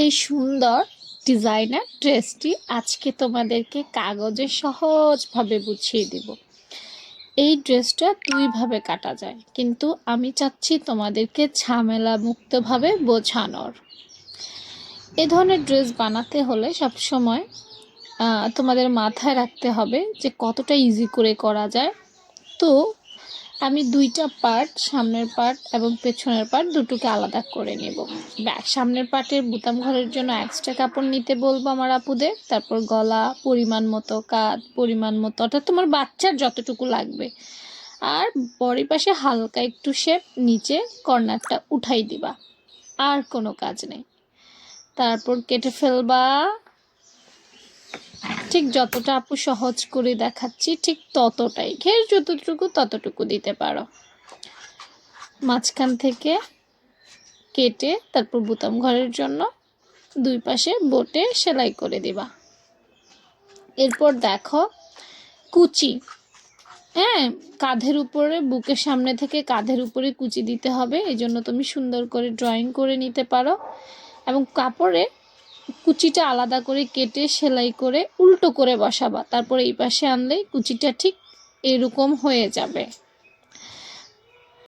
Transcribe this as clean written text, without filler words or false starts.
এই সুন্দর ডিজাইনার ড্রেসটি আজকে তোমাদেরকে কাগজে সহজভাবে বুঝিয়ে দিব। এই ড্রেসটা দুইভাবে কাটা যায়, কিন্তু আমি চাচ্ছি তোমাদেরকে ঝামেলা মুক্তভাবে বোঝানোর। এ ধরনের ড্রেস বানাতে হলে সবসময় তোমাদের মাথায় রাখতে হবে যে কতটা ইজি করে করা যায়। তো আমি দুইটা পার্ট, সামনের পার্ট এবং পেছনের পার্ট দুটোকে আলাদা করে নেব। সামনের পার্টের বোতাম ঘরের জন্য এক্সট্রা কাপড় নিতে বলবো আমার আপুদের। তারপর গলা পরিমাণ মতো, কাঁধ পরিমাণ মতো, অর্থাৎ তোমার বাচ্চার যতটুকু লাগবে। আর বডি পাশে হালকা একটু শেপ, নিচে কর্নারটা উঠাই দিবা, আর কোনো কাজ নেই। তারপর কেটে ফেলবা। ঠিক যতটা আপু সহজ করে দেখাচ্ছি ঠিক ততটাই, ঘের যতটুকু ততটুকু দিতে পারো। মাঝখান থেকে কেটে তারপর বোতাম ঘরের জন্য দুই পাশে বোটে সেলাই করে দিবা। এরপর দেখো কুচি, কাঁধের উপরে, বুকের সামনে থেকে কাঁধের উপরে কুচি দিতে হবে। এই জন্য তুমি সুন্দর করে ড্রয়িং করে নিতে পারো এবং কাপড়ে কুচিটা আলাদা করে কেটে সেলাই করে উল্টো করে বসাবা। তারপর এই পাশে আনলেই কুচিটা ঠিক এরকম হয়ে যাবে।